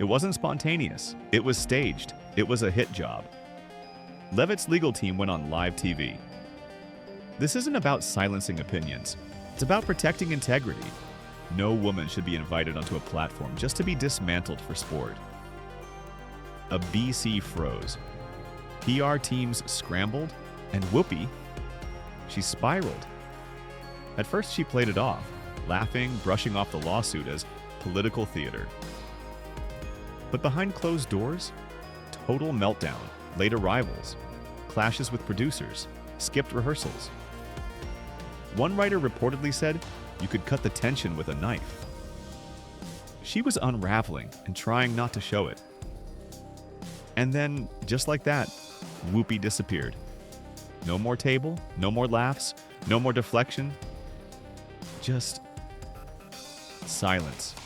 It wasn't spontaneous. It was staged. It was a hit job. Leavitt's legal team went on live TV. This isn't about silencing opinions. It's about protecting integrity. No woman should be invited onto a platform just to be dismantled for sport. A BC froze. PR teams scrambled, and Whoopi, she spiraled. At first, she played it off, laughing, brushing off the lawsuit as political theater. But behind closed doors, total meltdown, late arrivals, clashes with producers, skipped rehearsals. One writer reportedly said you could cut the tension with a knife. She was unraveling and trying not to show it. And then, just like that, Whoopi disappeared. No more table, no more laughs, no more deflection. Just silence.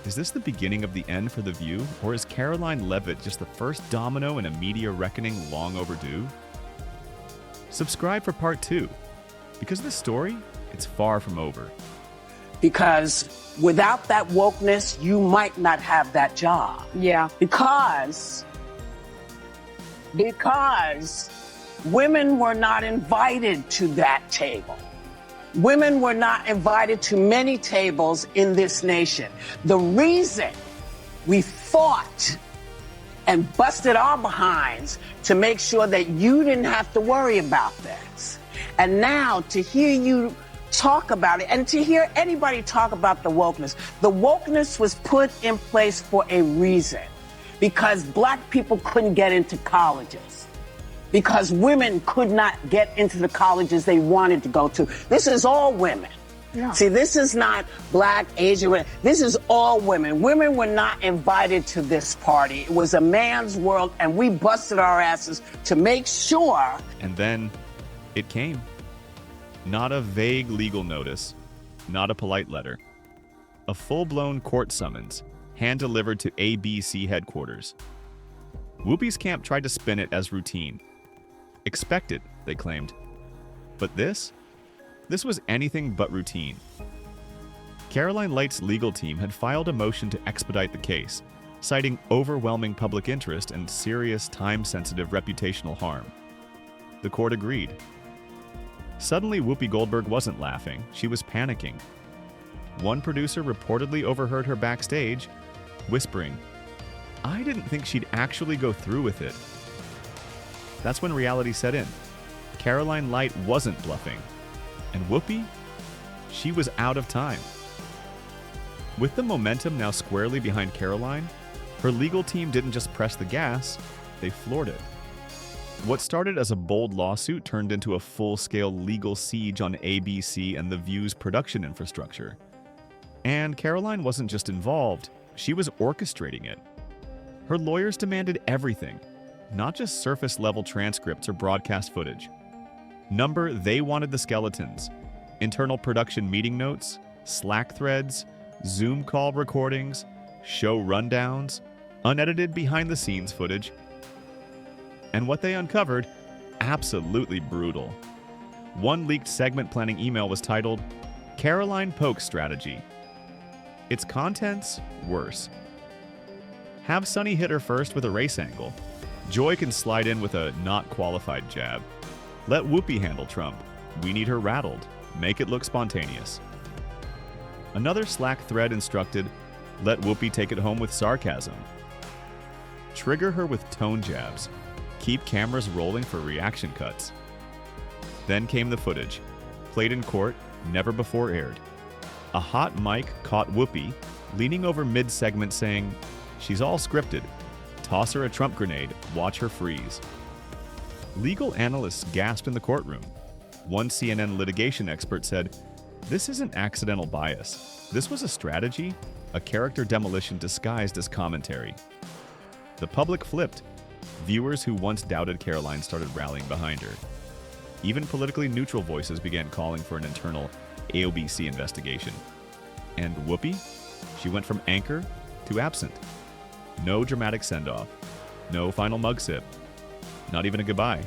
Is this the beginning of the end for The View, or is Karoline Leavitt just the first domino in a media reckoning long overdue? Subscribe for part 2, because this story, it's far from over. Because without that wokeness, you might not have that job. Yeah. Because women were not invited to that table. Women were not invited to many tables in this nation. The reason we fought and busted our behinds to make sure that you didn't have to worry about this. And now to hear you talk about it and to hear anybody talk about the wokeness was put in place for a reason. Because black people couldn't get into colleges. Because women could not get into the colleges they wanted to go to. This is all women. Yeah. See, this is not black, Asian women. This is all women. Women were not invited to this party. It was a man's world, and we busted our asses to make sure. And then it came. Not a vague legal notice, not a polite letter. A full-blown court summons, hand-delivered to ABC headquarters. Whoopi's camp tried to spin it as routine. Expected, they claimed. But this was anything but routine. Karoline Leavitt's legal team had filed a motion to expedite the case, citing overwhelming public interest and serious time-sensitive reputational harm. The court agreed. Suddenly, Whoopi Goldberg wasn't laughing. She was panicking. One producer reportedly overheard her backstage, whispering, "I didn't think she'd actually go through with it." That's when reality set in. Karoline Leavitt wasn't bluffing. And Whoopi? She was out of time. With the momentum now squarely behind Karoline, her legal team didn't just press the gas, they floored it. What started as a bold lawsuit turned into a full-scale legal siege on ABC and The View's production infrastructure. And Karoline wasn't just involved, she was orchestrating it. Her lawyers demanded everything, not just surface-level transcripts or broadcast footage. They wanted the skeletons, internal production meeting notes, Slack threads, Zoom call recordings, show rundowns, unedited behind-the-scenes footage. And what they uncovered, absolutely brutal. One leaked segment planning email was titled, "Karoline Polk Strategy." Its contents, worse. Have Sunny hit her first with a race angle. Joy can slide in with a not qualified jab. Let Whoopi handle Trump. We need her rattled. Make it look spontaneous. Another Slack thread instructed, let Whoopi take it home with sarcasm. Trigger her with tone jabs. Keep cameras rolling for reaction cuts. Then came the footage, played in court, never before aired. A hot mic caught Whoopi leaning over mid-segment saying, "She's all scripted. Toss her a Trump grenade, watch her freeze." Legal analysts gasped in the courtroom. One CNN litigation expert said, "This isn't accidental bias. This was a strategy, a character demolition disguised as commentary." The public flipped. Viewers who once doubted Karoline started rallying behind her. Even politically neutral voices began calling for an internal AOBC investigation. And Whoopi? She went from anchor to absent. No dramatic send-off. No final mug sip. Not even a goodbye.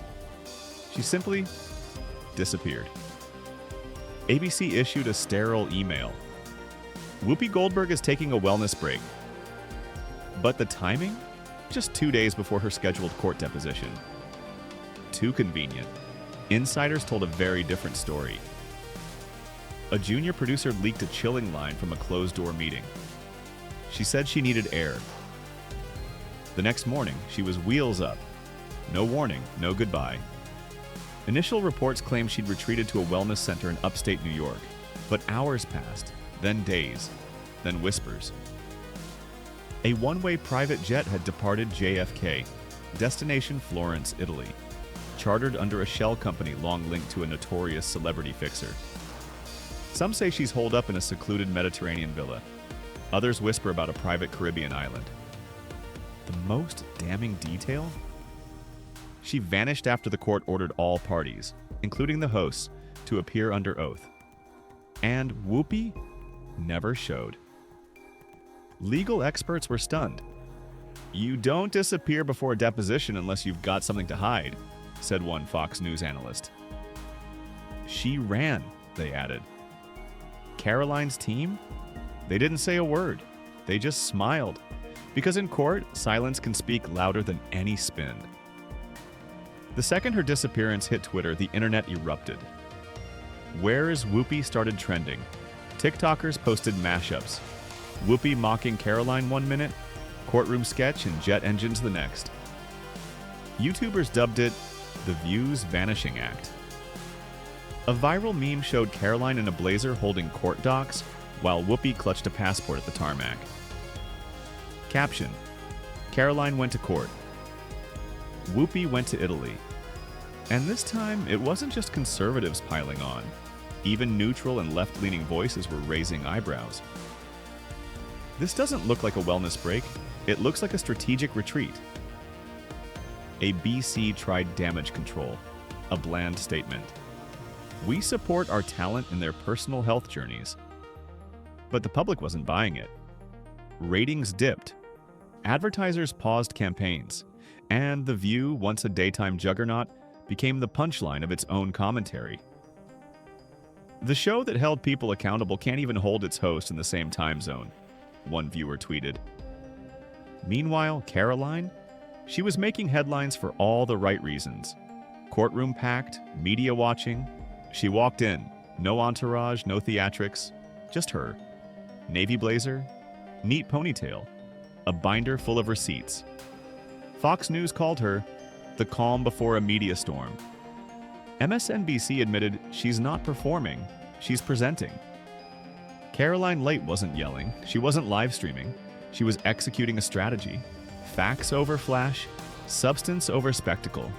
She simply disappeared. ABC issued a sterile email. Whoopi Goldberg is taking a wellness break. But the timing? Just 2 days before her scheduled court deposition. Too convenient. Insiders told a very different story. A junior producer leaked a chilling line from a closed-door meeting. She said she needed air. The next morning, she was wheels up. No warning, no goodbye. Initial reports claimed she'd retreated to a wellness center in upstate New York. But hours passed, then days, then whispers. A one-way private jet had departed JFK, destination Florence, Italy, chartered under a shell company long linked to a notorious celebrity fixer. Some say she's holed up in a secluded Mediterranean villa. Others whisper about a private Caribbean island. The most damning detail? She vanished after the court ordered all parties, including the hosts, to appear under oath. And Whoopi never showed. Legal experts were stunned. "You don't disappear before a deposition unless you've got something to hide," said one Fox News analyst. "She ran," they added. Karoline's team? They didn't say a word. They just smiled. Because in court, silence can speak louder than any spin. The second her disappearance hit Twitter, the internet erupted. Where is Whoopi started trending. TikTokers posted mashups. Whoopi mocking Karoline 1 minute, courtroom sketch and jet engines the next. YouTubers dubbed it the Views Vanishing Act. A viral meme showed Karoline in a blazer holding court docs, while Whoopi clutched a passport at the tarmac. Caption: Karoline went to court. Whoopi went to Italy. And this time, it wasn't just conservatives piling on. Even neutral and left-leaning voices were raising eyebrows. This doesn't look like a wellness break. It looks like a strategic retreat. A BC tried damage control, a bland statement. We support our talent in their personal health journeys. But the public wasn't buying it. Ratings dipped. Advertisers paused campaigns. And The View, once a daytime juggernaut, became the punchline of its own commentary. The show that held people accountable can't even hold its host in the same time zone, one viewer tweeted. Meanwhile, Karoline? She was making headlines for all the right reasons. Courtroom packed, media watching. She walked in. No entourage, no theatrics. Just her. Navy blazer, neat ponytail, a binder full of receipts. Fox News called her the calm before a media storm. MSNBC admitted she's not performing, she's presenting. Karoline Leavitt wasn't yelling, she wasn't live streaming, she was executing a strategy. Facts over flash, substance over spectacle.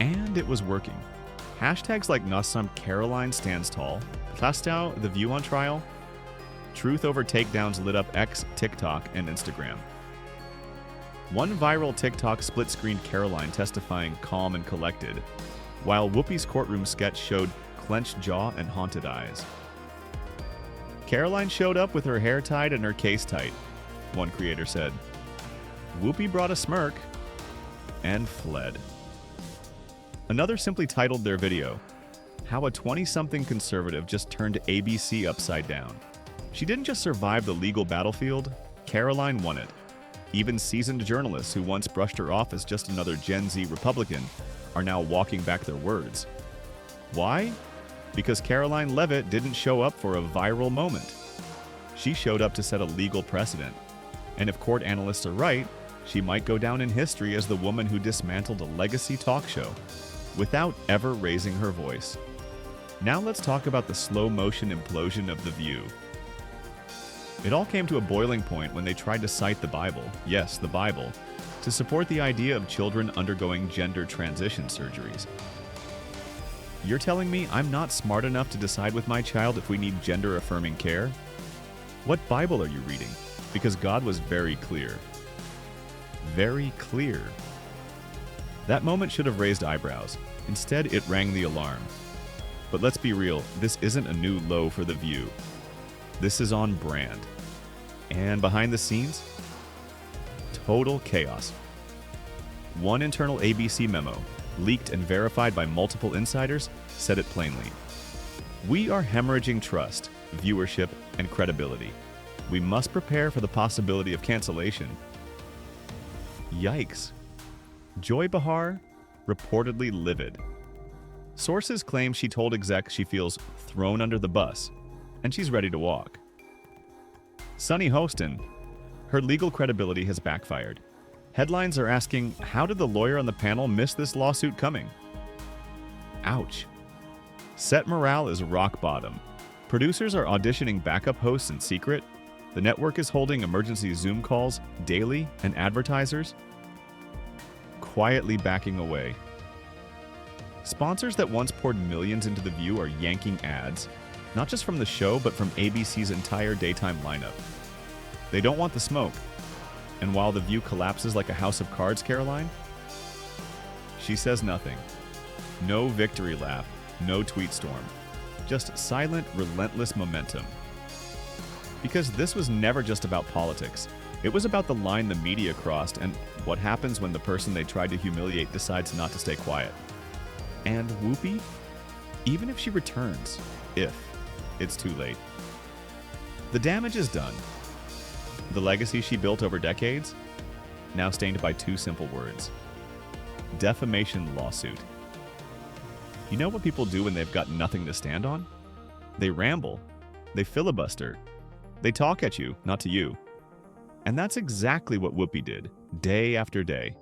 And it was working. Hashtags like Nasam Karoline stands tall, Plastau the View on trial, truth over takedowns lit up X, TikTok, and Instagram. One viral TikTok split-screened Karoline testifying calm and collected, while Whoopi's courtroom sketch showed clenched jaw and haunted eyes. Karoline showed up with her hair tied and her case tight, one creator said. Whoopi brought a smirk and fled. Another simply titled their video, How a 20-something conservative Just Turned ABC Upside Down. She didn't just survive the legal battlefield, Karoline won it. Even seasoned journalists who once brushed her off as just another Gen Z Republican are now walking back their words. Why? Because Karoline Leavitt didn't show up for a viral moment. She showed up to set a legal precedent. And if court analysts are right, she might go down in history as the woman who dismantled a legacy talk show without ever raising her voice. Now let's talk about the slow-motion implosion of The View. It all came to a boiling point when they tried to cite the Bible, yes, the Bible, to support the idea of children undergoing gender transition surgeries. You're telling me I'm not smart enough to decide with my child if we need gender-affirming care? What Bible are you reading? Because God was very clear. Very clear. That moment should have raised eyebrows. Instead, it rang the alarm. But let's be real, this isn't a new low for The View. This is on brand. And behind the scenes, total chaos. One internal ABC memo, leaked and verified by multiple insiders, said it plainly. We are hemorrhaging trust, viewership, and credibility. We must prepare for the possibility of cancellation. Yikes. Joy Behar, reportedly livid. Sources claim she told execs she feels thrown under the bus, and she's ready to walk. Sunny Hostin, her legal credibility has backfired. Headlines are asking, how did the lawyer on the panel miss this lawsuit coming? Ouch. Set morale is rock bottom. Producers are auditioning backup hosts in secret. The network is holding emergency Zoom calls daily, and advertisers quietly backing away. Sponsors that once poured millions into The View are yanking ads, not just from the show, but from ABC's entire daytime lineup. They don't want the smoke. And while The View collapses like a house of cards, Karoline, she says nothing. No victory lap, no tweet storm. Just silent, relentless momentum. Because this was never just about politics. It was about the line the media crossed and what happens when the person they tried to humiliate decides not to stay quiet. And Whoopi, even if she returns, if it's too late, the damage is done. The legacy she built over decades, now stained by two simple words: defamation lawsuit. You know what people do when they've got nothing to stand on? They ramble. They filibuster. They talk at you, not to you. And that's exactly what Whoopi did, day after day.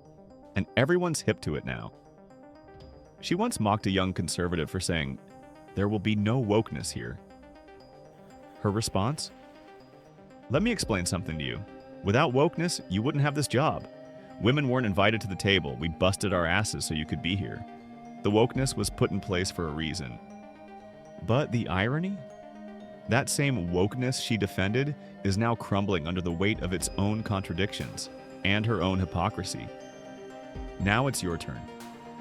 And everyone's hip to it now. She once mocked a young conservative for saying, "There will be no wokeness here." Her response? Let me explain something to you. Without wokeness, you wouldn't have this job. Women weren't invited to the table. We busted our asses so you could be here. The wokeness was put in place for a reason. But the irony? That same wokeness she defended is now crumbling under the weight of its own contradictions and her own hypocrisy. Now it's your turn.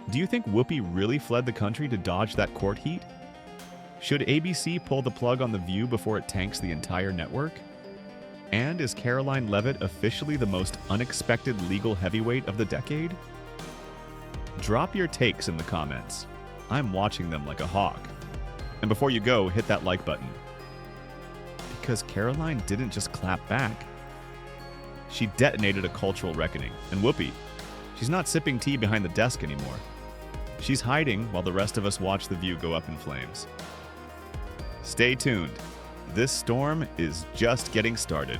Do you think Whoopi really fled the country to dodge that court heat? Should ABC pull the plug on The View before it tanks the entire network? And is Karoline Leavitt officially the most unexpected legal heavyweight of the decade? Drop your takes in the comments. I'm watching them like a hawk. And before you go, hit that like button. Because Karoline didn't just clap back. She detonated a cultural reckoning. And Whoopi, she's not sipping tea behind the desk anymore. She's hiding while the rest of us watch The View go up in flames. Stay tuned. This storm is just getting started.